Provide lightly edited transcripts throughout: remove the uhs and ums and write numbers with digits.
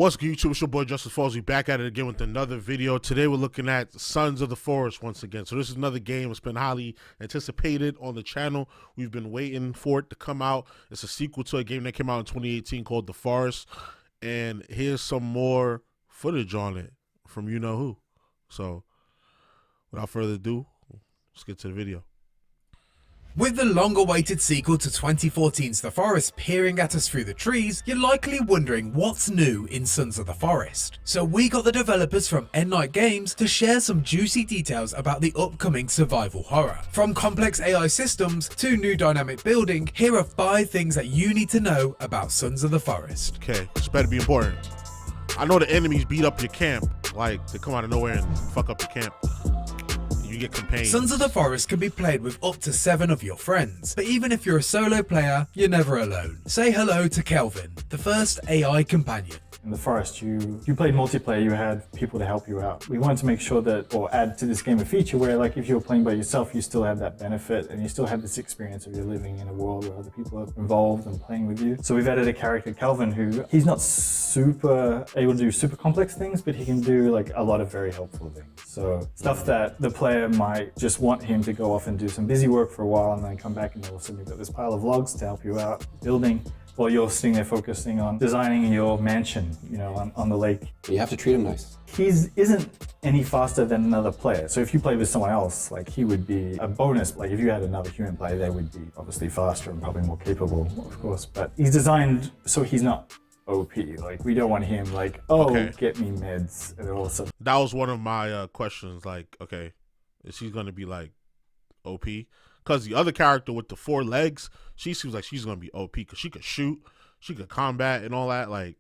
What's good, YouTube? It's your boy JusticeXFalls. We back at it again with another video. Today we're looking at Sons of the Forest once again. So this is another game that's been highly anticipated on the channel. We've been waiting for it to come out. It's a sequel to a game that came out in 2018 called The Forest. And here's some more footage on it from you-know-who. So without further ado, let's get to the video. With the long-awaited sequel to 2014's The Forest peering at us through the trees, you're likely wondering what's new in Sons of the Forest. So we got the developers from Newnight Games to share some juicy details about the upcoming survival horror. From complex AI systems to new dynamic building, here are 5 things that you need to know about Sons of the Forest. Okay, this better be important. I know the enemies beat up your camp, like they come out of nowhere and fuck up your camp. You get companions. Sons of the Forest can be played with up to 7 of your friends, but even if you're a solo player, you're never alone. Say hello to Kelvin, the first AI companion. In the forest, you played multiplayer, you had people to help you out. We wanted to make sure that, or add to this game a feature where, like, if you were playing by yourself, you still had that benefit and you still had this experience of you're living in a world where other people are involved and playing with you. So we've added a character, Kelvin, who he's not super able to do super complex things, but he can do like a lot of very helpful things. So stuff that the player might just want him to go off and do some busy work for a while and then come back and all of a sudden you've got this pile of logs to help you out building, while you're sitting there focusing on designing your mansion, you know, on the lake. You have to treat him nice. He isn't any faster than another player. So if you play with someone else, like, he would be a bonus. Like, if you had another human player, they would be obviously faster and probably more capable, of course. But he's designed so he's not OP. Like, we don't want him like, oh, okay, get me meds and all of a sudden. That was one of my questions. Like, okay, is she gonna be like OP? Because the other character with the 4 legs, she seems like she's going to be OP because she could shoot, she could combat and all that. Like,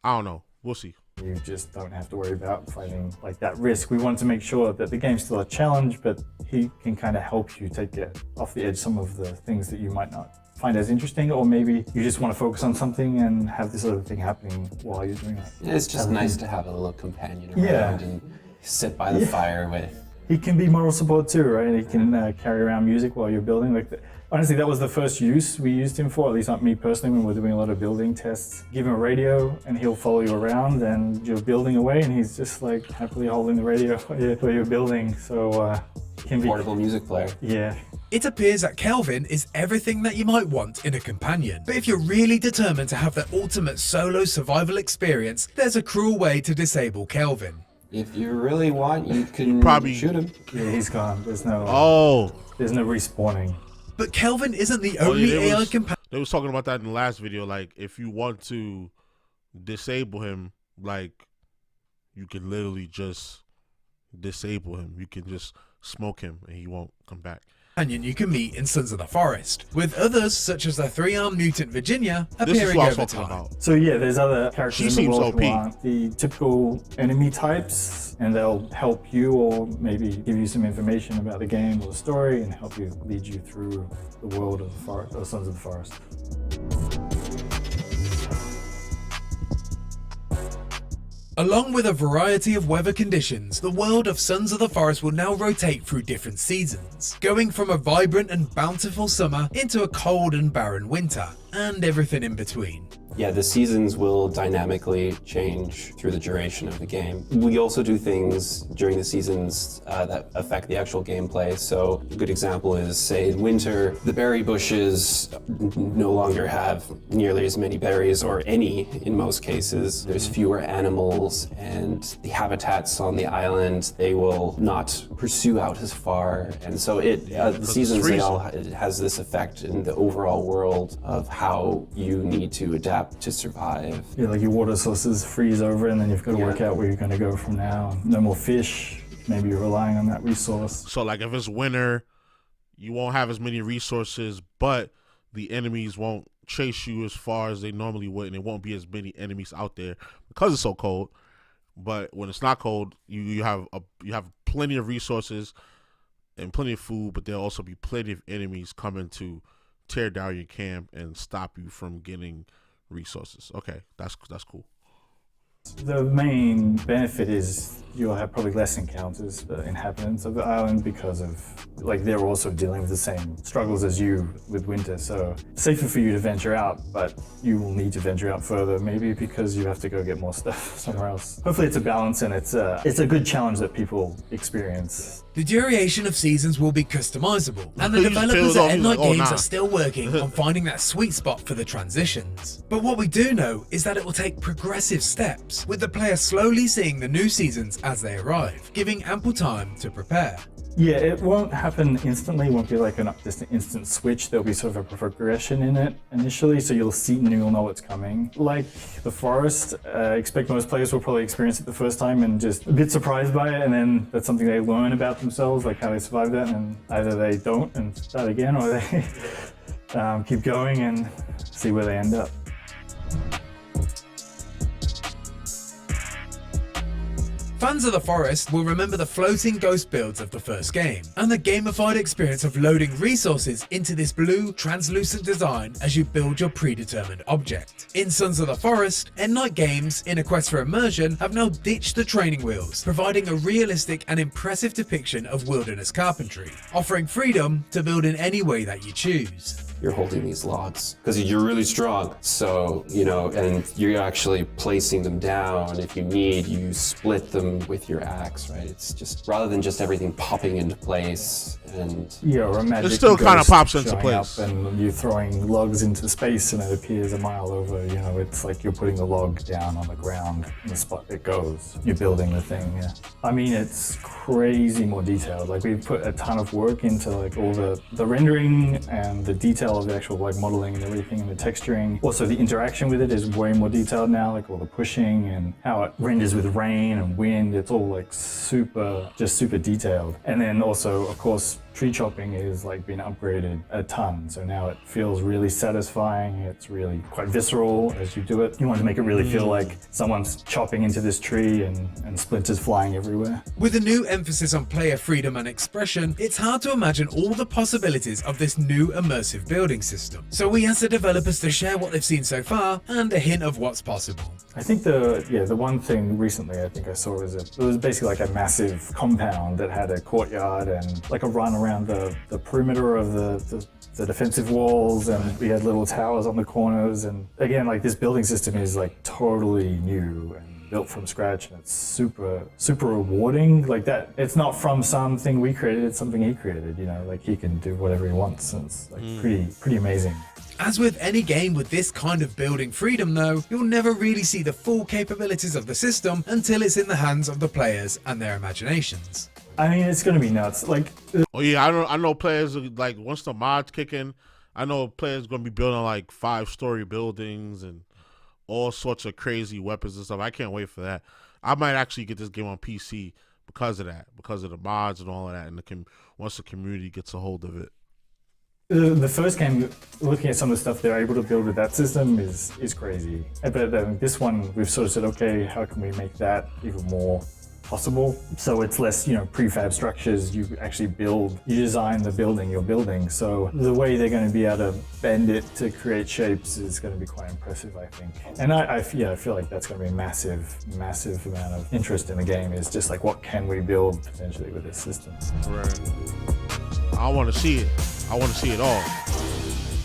I don't know. We'll see. You just don't have to worry about fighting like that risk. We want to make sure that the game's still a challenge, but he can kind of help you take it off the edge some of the things that you might not find as interesting, or maybe you just want to focus on something and have this other thing happening while you're doing that. Yeah, it's just nice to have a little companion around and sit by the fire with. He can be moral support too, right? He can carry around music while you're building. Like, honestly, that was the first use we used him for, at least not me personally, when we're doing a lot of building tests. Give him a radio and he'll follow you around and you're building away and he's just like happily holding the radio while you're building. So can be portable music player. Yeah. It appears that Kelvin is everything that you might want in a companion. But if you're really determined to have the ultimate solo survival experience, there's a cruel way to disable Kelvin. If you really want, you can probably shoot him. Yeah, he's gone. There's no there's no respawning. But Kelvin isn't the only AI companion. They was talking about that in the last video. Like, if you want to disable him, like, you can literally just disable him. You can just smoke him and he won't come back. You can meet in Sons of the Forest, with others such as the 3-armed mutant Virginia appearing over time. So yeah, there's other characters in the world OP. who aren't the typical enemy types, and they'll help you or maybe give you some information about the game or the story and help you lead you through the world of the forest, or Sons of the Forest. Along with a variety of weather conditions, the world of Sons of the Forest will now rotate through different seasons, going from a vibrant and bountiful summer into a cold and barren winter, and everything in between. Yeah, the seasons will dynamically change through the duration of the game. We also do things during the seasons that affect the actual gameplay. So a good example is, say, in winter, the berry bushes no longer have nearly as many berries, or any in most cases. There's fewer animals, and the habitats on the island, they will not pursue out as far. And so the seasons, it has this effect in the overall world of how you need to adapt to survive. Yeah, like your water sources freeze over and then you've got to work out where you're going to go from now. No more fish, maybe you're relying on that resource. So like if it's winter, you won't have as many resources, but the enemies won't chase you as far as they normally would, and there won't be as many enemies out there because it's so cold. But when it's not cold, you have plenty of resources and plenty of food, but there'll also be plenty of enemies coming to tear down your camp and stop you from getting resources. Okay, that's cool. The main benefit is you'll have probably less encounters, the inhabitants of the island, because of, like, they're also dealing with the same struggles as you with winter. So safer for you to venture out, but you will need to venture out further, maybe because you have to go get more stuff somewhere else. Hopefully it's a balance, and it's a good challenge that people experience. The duration of seasons will be customizable, and the You just developers peeled off, at you was Newnight like, oh, Games nah. are still working on finding that sweet spot for the transitions. But what we do know is that it will take progressive steps, with the player slowly seeing the new seasons as they arrive, giving ample time to prepare. Yeah, it won't happen instantly. It won't be like just an instant switch. There'll be sort of a progression in it initially, so you'll see and you'll know what's coming. Like the forest, I expect most players will probably experience it the first time and just a bit surprised by it, and then that's something they learn about themselves, like how they survive that, and either they don't and start again, or they keep going and see where they end up. Fans of the Forest will remember the floating ghost builds of the first game, and the gamified experience of loading resources into this blue, translucent design as you build your predetermined object. In Sons of the Forest, Newnight Games, in a quest for immersion, have now ditched the training wheels, providing a realistic and impressive depiction of wilderness carpentry, offering freedom to build in any way that you choose. You're holding these logs because you're really strong. So, and you're actually placing them down. If you need, you split them with your axe, right? It's just, rather than just everything popping into place and... Yeah, or a magic It still kind of ghost pops into showing place. up and you're throwing logs into space and it appears a mile over. It's like you're putting the log down on the ground in the spot it goes. You're building the thing, yeah. I mean, it's crazy more detailed. Like, we've put a ton of work into like all the rendering and the detail of the actual like modeling and everything, and the texturing. Also, the interaction with it is way more detailed now, like all the pushing and how it renders with rain and wind. It's all like super detailed. And then also, of course, tree chopping is like been upgraded a ton. So now it feels really satisfying. It's really quite visceral as you do it. You want to make it really feel like someone's chopping into this tree and splinters flying everywhere. With a new emphasis on player freedom and expression, it's hard to imagine all the possibilities of this new immersive building system. So we asked the developers to share what they've seen so far and a hint of what's possible. I think the one thing recently I think I saw was it was basically like a massive compound that had a courtyard and like a run around the perimeter of the defensive walls, and we had little towers on the corners. And again, like, this building system is like totally new and built from scratch, and it's super rewarding. Like, that it's not from something we created, it's something he created, like he can do whatever he wants, and it's like pretty amazing. As with any game with this kind of building freedom though, you'll never really see the full capabilities of the system until it's in the hands of the players and their imaginations. I mean, it's gonna be nuts. Like, Oh yeah, I know players like, once the mods kick in, I know players gonna be building like 5-story buildings and all sorts of crazy weapons and stuff. I can't wait for that. I might actually get this game on PC because of that, because of the mods and all of that, and once the community gets a hold of it. the first game, looking at some of the stuff they're able to build with that system is crazy. But this one, we've sort of said, okay, how can we make that even more possible? So it's less, prefab structures. You actually you design the building you're building. So the way they're going to be able to bend it to create shapes is going to be quite impressive, I think. And I feel like that's going to be a massive amount of interest in the game, is just like, what can we build potentially with this system? Right. I want to see it. I want to see it all.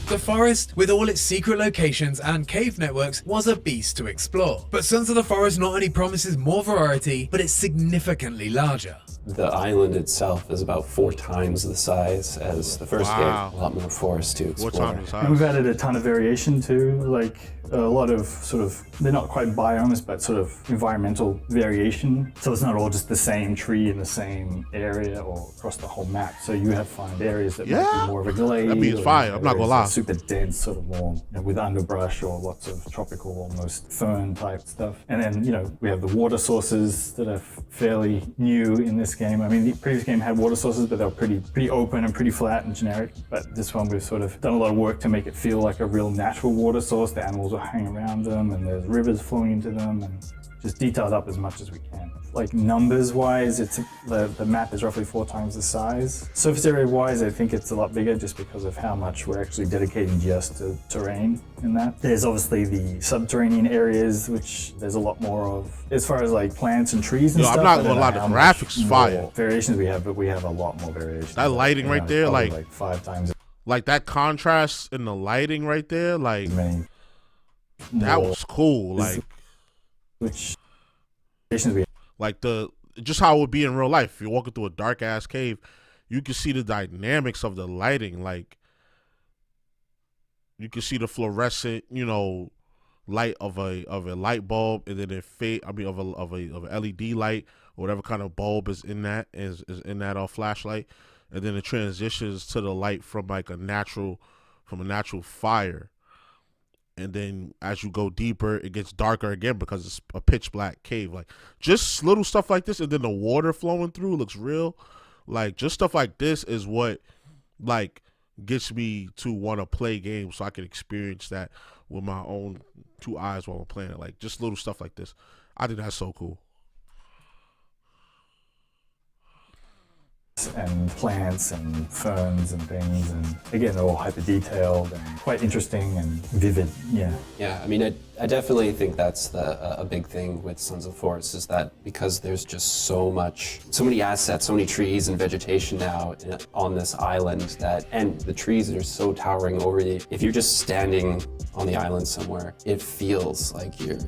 The forest, with all its secret locations and cave networks, was a beast to explore. But Sons of the Forest not only promises more variety, but it's significantly larger. The island itself is about 4 times the size as the first game. A lot more forest to explore. 4 times the size. And we've added a ton of variation too, like a lot of sort of, they're not quite biomes, but sort of environmental variation. So it's not all just the same tree in the same area or across the whole map. So you have find areas that might be more of a glade. That means fire, I'm not gonna lie. Super dense, sort of more with underbrush or lots of tropical, almost fern type stuff. And then, we have the water sources that are fairly new in this game. I mean, the previous game had water sources, but they were pretty open and pretty flat and generic. But this one, we've sort of done a lot of work to make it feel like a real natural water source. The animals will hang around them, and there's rivers flowing into them, and just detailed up as much as we can. like numbers wise, it's the map is roughly 4 times the size. Surface area wise, I think it's a lot bigger just because of how much we're actually dedicating just to terrain in that. There's obviously the subterranean areas, which there's a lot more of. As far as like plants and trees and stuff, I'm not gonna lie, the graphics is fire. Variations we have, but we have a lot more variations. That lighting right there, like 5 times. Like that contrast in the lighting right there, like that was cool. Like which variations we have. Like just how it would be in real life. If you're walking through a dark ass cave, you can see the dynamics of the lighting. Like you can see the fluorescent, you know, light of a light bulb, and then it fade. I mean, of a LED light or whatever kind of bulb is in that flashlight, and then it transitions to the light from a natural fire. And then as you go deeper, it gets darker again because it's a pitch black cave. Like just little stuff like this, and then the water flowing through looks real. Like just stuff like this is what like gets me to want to play games, so I can experience that with my own 2 eyes while I'm playing it. Like just little stuff like this, I think that's so cool. And plants and ferns and things, and again, they're all hyper detailed and quite interesting and vivid. I mean, I definitely think that's a big thing with Sons of the Forest, is that because there's just so many assets, so many trees and vegetation now on this island, and the trees are so towering over you. If you're just standing on the island somewhere, it feels like you're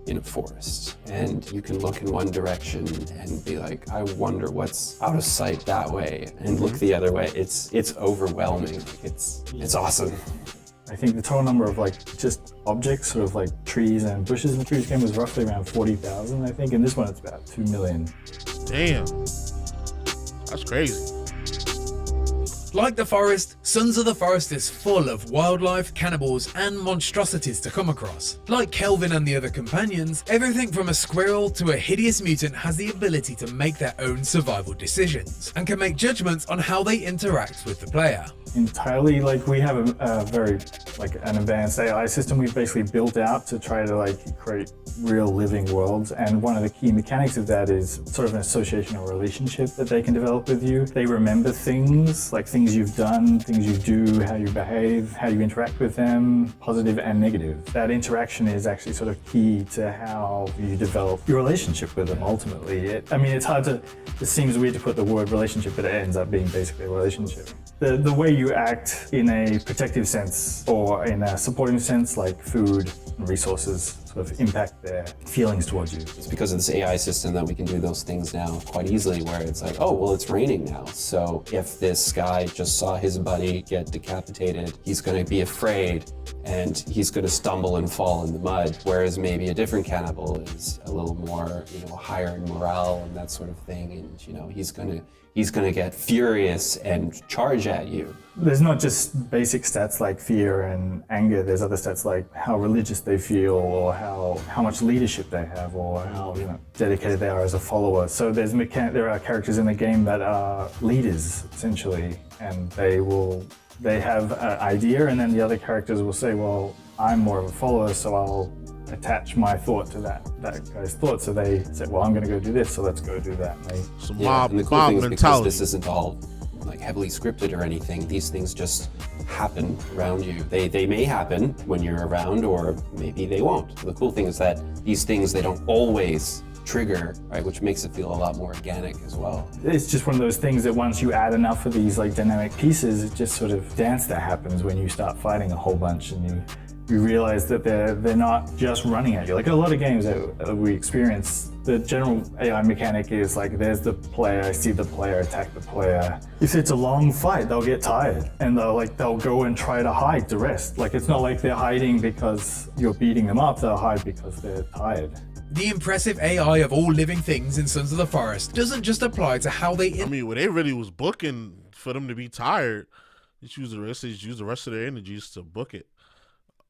in a forest, and you can look in one direction and be like, I wonder what's out of sight that way, and look the other way. It's overwhelming. It's awesome. I think the total number of like just objects, sort of like trees and bushes in the previous game was roughly around 40,000, I think. In this one, it's about 2 million. Damn, that's crazy. Like the forest, Sons of the Forest is full of wildlife, cannibals, and monstrosities to come across. Like Kelvin and the other companions, everything from a squirrel to a hideous mutant has the ability to make their own survival decisions, and can make judgments on how they interact with the player. Entirely, like we have a very like an advanced AI system we've basically built out to try to like create real living worlds, and one of the key mechanics of that is sort of an association or relationship that they can develop with you. They remember things, like things you've done, things you do, how you behave, how you interact with them, positive and negative. That interaction is actually sort of key to how you develop your relationship with them ultimately. I mean, it's hard to, it seems weird to put the word relationship, but it ends up being basically a relationship. The way you act in a protective sense or in a supporting sense, like food and resources, sort of impact their feelings towards you. It's because of this AI system that we can do those things now quite easily, where it's like, oh, well, it's raining now. So if this guy just saw his buddy get decapitated, he's going to be afraid and he's going to stumble and fall in the mud. Whereas maybe a different cannibal is a little more, higher in morale and that sort of thing. And, he's going to get furious and charge at you. There's not just basic stats like fear and anger. There's other stats like how religious they feel, or how much leadership they have, or how dedicated they are as a follower. So there are characters in the game that are leaders essentially, and they have an idea, and then the other characters will say, well, I'm more of a follower, so I'll attach my thought to that guy's thought. So they say, well, I'm going to go do this, so let's go do that. And the cool thing is, because this isn't all like heavily scripted or anything, these things just happen around you. They may happen when you're around, or maybe they won't. The cool thing is that these things, they don't always trigger, right, which makes it feel a lot more organic as well. It's just one of those things that once you add enough of these like dynamic pieces, it's just sort of dance that happens when you start fighting a whole bunch, and you realize that they're not just running at you. Like a lot of games that we experience, the general AI mechanic is like, there's the player, I see the player, attack the player. If it's a long fight, they'll get tired and they'll go and try to hide to rest. Like it's not like they're hiding because you're beating them up, they'll hide because they're tired. The impressive AI of all living things in Sons of the Forest doesn't just apply to how they... when they really was booking for them to be tired, just use the rest of their energies to book it.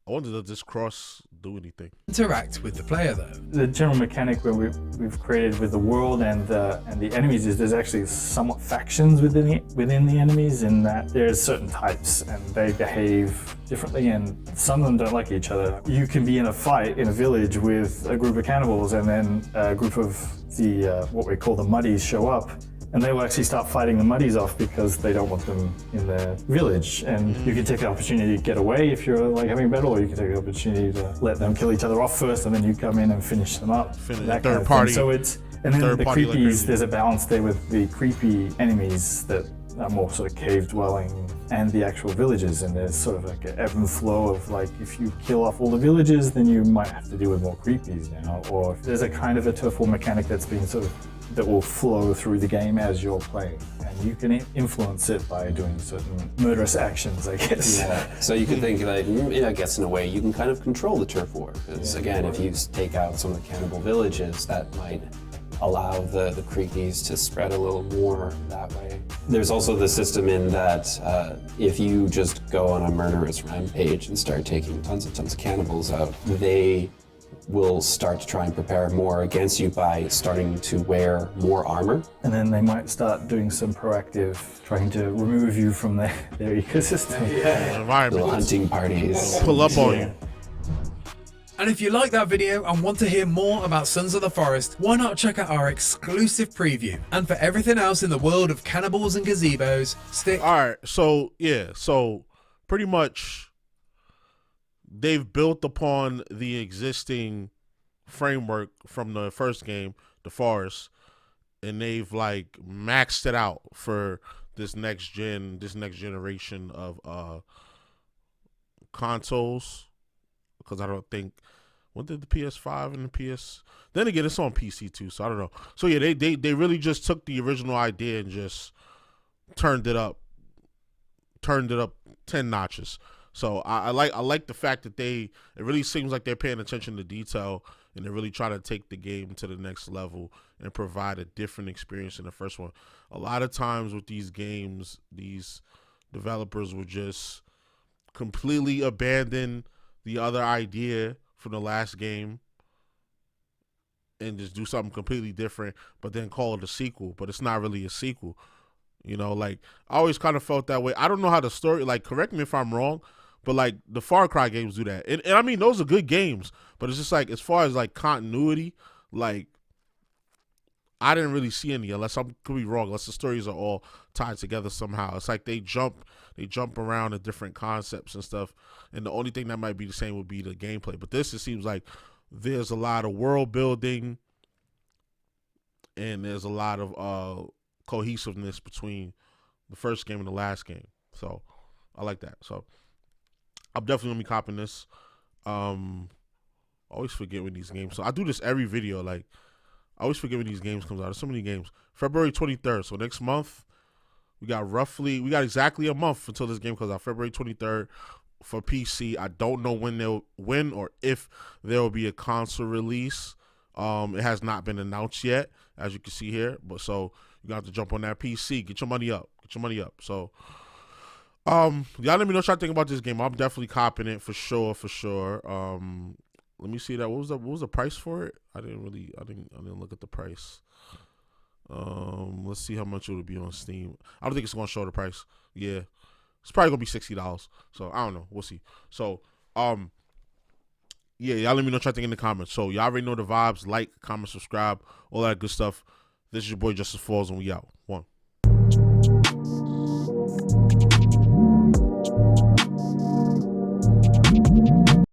I wonder does this cross do anything? Interact with the player though. The general mechanic where we've created with the world and the enemies is there's actually somewhat factions within the enemies, in that there's certain types and they behave differently, and some of them don't like each other. You can be in a fight in a village with a group of cannibals, and then a group of the what we call the muddies show up, and they will actually start fighting the muddies off because they don't want them in their village. And you can take the opportunity to get away if you're like having a battle, or you can take the opportunity to let them kill each other off first, and then you come in and finish them up. That kind of thing. So it's, and then the creepies, there's a balance there with the creepy enemies that are more sort of cave dwelling and the actual villages, and there's sort of like an ebb and flow of like, if you kill off all the villages, then you might have to deal with more creepies now, or if there's a kind of a turf war mechanic that's been sort of, that will flow through the game as you're playing, and you can influence it by doing certain murderous actions, I guess. Yeah. So you can think like, I guess in a way you can kind of control the turf war, because again, if you take out some of the cannibal villages, that might allow the creepies to spread a little more that way. There's also the system in that if you just go on a murderous rampage and start taking tons of cannibals out, they will start to try and prepare more against you by starting to wear more armor. And then they might start doing some proactive, trying to remove you from their ecosystem. Environment. Little hunting parties. Pull up on you. And if you like that video and want to hear more about Sons of the Forest, why not check out our exclusive preview? And for everything else in the world of cannibals and gazebos, stick... Alright, so yeah, so pretty much they've built upon the existing framework from the first game, The Forest, and they've like maxed it out for this next generation of consoles. Because I don't think, when did the PS5 and the PS, then again it's on PC too, so I don't know. So yeah, they really just took the original idea and just turned it up 10 notches. So I like the fact that it really seems like they're paying attention to detail, and they're really trying to take the game to the next level and provide a different experience than the first one. A lot of times with these games, these developers will just completely abandon the other idea from the last game and just do something completely different, but then call it a sequel, but it's not really a sequel. You know, like, I always kind of felt that way. I don't know how the story, like, correct me if I'm wrong, but like the Far Cry games do that. And I mean, those are good games, but it's just like, as far as like continuity, like, I didn't really see any, unless I could be wrong, unless the stories are all tied together somehow. It's like they jump around to different concepts and stuff, and the only thing that might be the same would be the gameplay. But this, it seems like there's a lot of world building, and there's a lot of cohesiveness between the first game and the last game. So I like that. So I'm definitely gonna be copping this. I always forget when these games. So I do this every video, like, I always forget when these games comes out. There's so many games. February 23rd. So next month, we got exactly a month until this game comes out. February 23rd for PC. I don't know when or if there will be a console release. It has not been announced yet, as you can see here. But so you got to jump on that PC. Get your money up. So y'all let me know what y'all think about this game. I'm definitely copping it for sure. Let me see that. What was the price for it? I didn't look at the price. Let's see how much it would be on Steam. I don't think it's gonna show the price. Yeah, it's probably gonna be $60. So I don't know. We'll see. So yeah, y'all let me know what y'all think in the comments. So y'all already know the vibes. Like, comment, subscribe, all that good stuff. This is your boy JusticeXFalls, and we out.